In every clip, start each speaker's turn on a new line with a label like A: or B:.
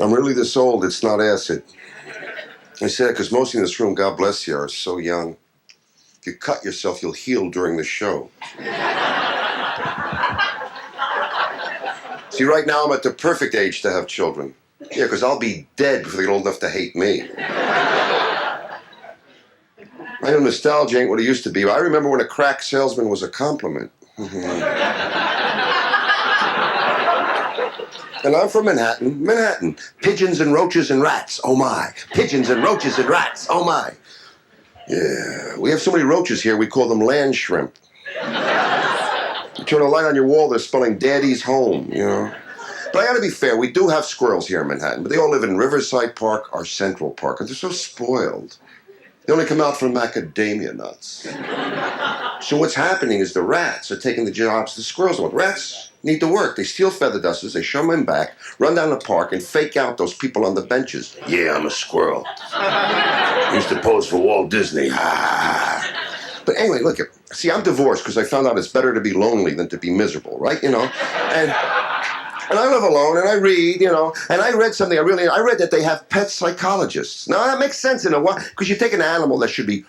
A: I'm really this old, it's not acid. I say that because most in this room, God bless you, are so young. If you cut yourself, you'll heal during the show. See, right now I'm at the perfect age to have children. Yeah, because I'll be dead before they get old enough to hate me. I know nostalgia ain't what it used to be, but I remember when a crack salesman was a compliment. And I'm from Manhattan. Manhattan. Pigeons and roaches and rats. Oh my. Pigeons and roaches and rats. Oh my. Yeah. We have so many roaches here, we call them land shrimp. You turn a light on your wall, they're spelling Daddy's home, you know. But I gotta be fair, we do have squirrels here in Manhattan, but they all live in Riverside Park or Central Park, and they're so spoiled. They only come out for macadamia nuts. So what's happening is the rats are taking the jobs the squirrels want. Rats need to work. They steal feather dusters, they shove them in back, run down the park, and fake out those people on the benches. Yeah, I'm a squirrel. Used to pose for Walt Disney. But anyway, look, see, I'm divorced because I found out it's better to be lonely than to be miserable, right? You know? And I live alone, and I read, you know, and I read something I read that they have pet psychologists. Now, that makes sense in a way, because you take an animal that should be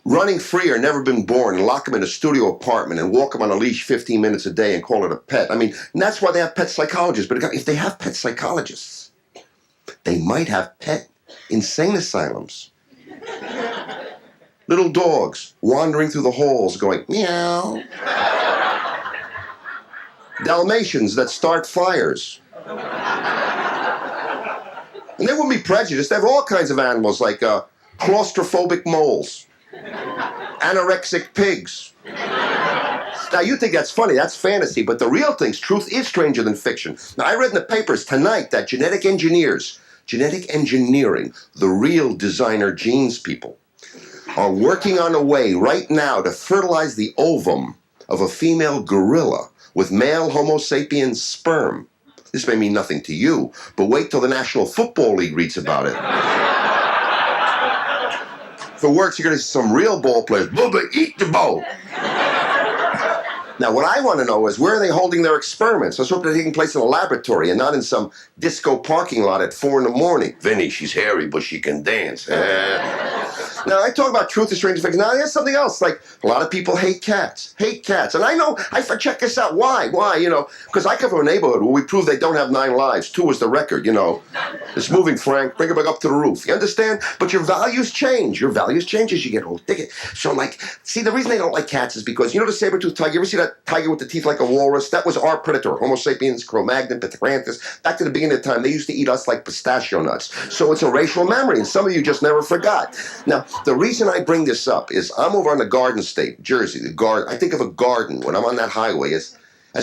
A: running free or never been born and lock him in a studio apartment and walk him on a leash 15 minutes a day and call it a pet. I mean, and that's why they have pet psychologists. But if they have pet psychologists, they might have pet insane asylums. Little dogs wandering through the halls going, meow. Dalmatians that start fires. And they wouldn't be prejudiced. They have all kinds of animals like claustrophobic moles, anorexic pigs. Now you think that's funny, that's fantasy, but the real thing's truth is stranger than fiction. Now I read in the papers tonight that genetic engineering, the real designer genes people, are working on a way right now to fertilize the ovum of a female gorilla with male Homo sapiens sperm. This may mean nothing to you, but wait till the National Football League reads about it. If it works, you're going to see some real ball players. Bubba, eat the ball. Now, what I want to know is, where are they holding their experiments? Let's hope they're taking place in a laboratory and not in some disco parking lot at 4 a.m. Vinny, she's hairy, but she can dance. Now, I talk about truth is stranger than fiction. Now, there's something else. Like, a lot of people hate cats. And I know, check this out. Why? You know, because I come from a neighborhood where we prove they don't have 9 lives. 2 is the record, you know. It's moving, Frank. Bring it back up to the roof. You understand? But your values change. Your values change as you get older. So, like, see, the reason they don't like cats is because, you know the saber-toothed tiger? You ever see that tiger with the teeth like a walrus? That was our predator. Homo sapiens, Cro-Magnon, Pithecanthus. Back to the beginning of time, they used to eat us like pistachio nuts. So it's a racial memory, and some of you just never forgot. Now, the reason I bring this up is I'm over on the Garden State, Jersey. I think of a garden when I'm on that highway as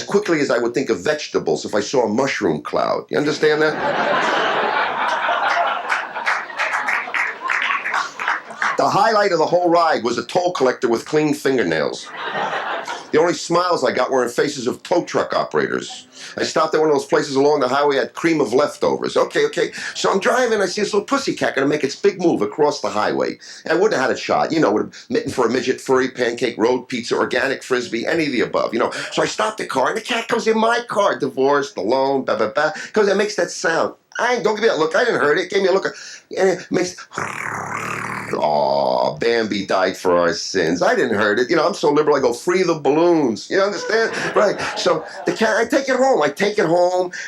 A: quickly as I would think of vegetables if I saw a mushroom cloud. You understand that? The highlight of the whole ride was a toll collector with clean fingernails. The only smiles I got were in faces of tow truck operators. I stopped at one of those places along the highway, had cream of leftovers. Okay. So I'm driving, I see this little pussycat gonna make its big move across the highway. And I wouldn't have had a shot, you know, would have mitten for a midget, furry, pancake, road pizza, organic frisbee, any of the above, you know. So I stopped the car, and the cat comes in my car, divorced, alone, because it makes that sound. Don't give me that look. I didn't hurt it. It gave me a look. And it makes... Oh, Bambi died for our sins. I didn't hurt it. You know, I'm so liberal, I go, free the balloons. You understand? Right. So the cat, I take it home.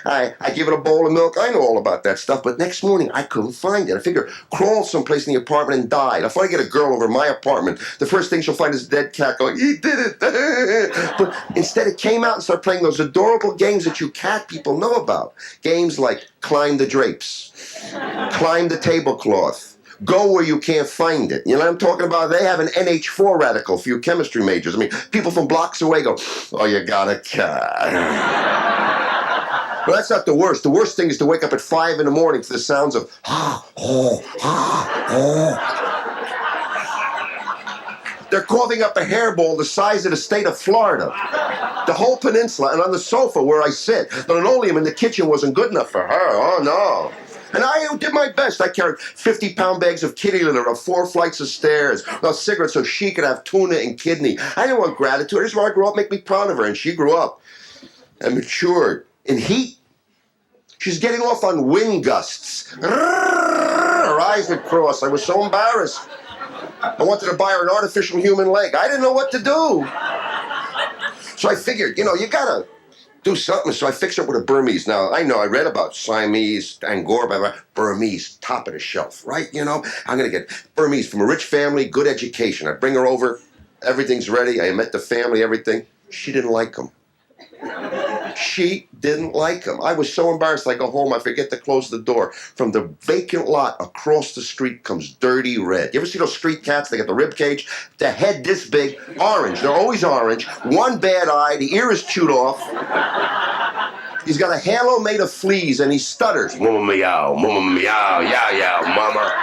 A: I give it a bowl of milk. I know all about that stuff. But next morning, I couldn't find it. I figure, crawled someplace in the apartment and died. If I get a girl over my apartment, the first thing she'll find is a dead cat going, he did it. But instead, it came out and started playing those adorable games that you cat people know about. Games like climb the drapes, climb the tablecloth, go where you can't find it. You know what I'm talking about? They have an NH4 radical for you chemistry majors. I mean, people from blocks away go, oh, you got a cat. But that's not the worst. The worst thing is to wake up at 5 a.m. to the sounds of They're coughing up a hairball the size of the state of Florida. The whole peninsula, and on the sofa where I sit. The linoleum in the kitchen wasn't good enough for her. Oh, no. And I did my best. I carried 50-pound bags of kitty litter up 4 flights of stairs, cigarettes so she could have tuna and kidney. I didn't want gratitude. I just wanted to grow up, make me proud of her. And she grew up and matured in heat. She's getting off on wind gusts. Her eyes would cross. I was so embarrassed. I wanted to buy her an artificial human leg. I didn't know what to do. So I figured, you gotta do something. So I fixed her up with a Burmese. Now, I know I read about Siamese, Angora, blah, blah, Burmese, top of the shelf, right? I'm gonna get Burmese from a rich family, good education. I bring her over, everything's ready. I met the family, everything. She didn't like him. She didn't like him. I was so embarrassed. I go home, I forget to close the door. From the vacant lot across the street comes Dirty Red. You ever see those street cats? They got the rib cage, the head this big, orange. They're always orange. One bad eye, the ear is chewed off. He's got a halo made of fleas and he stutters. Mama meow, yow, yow, mama.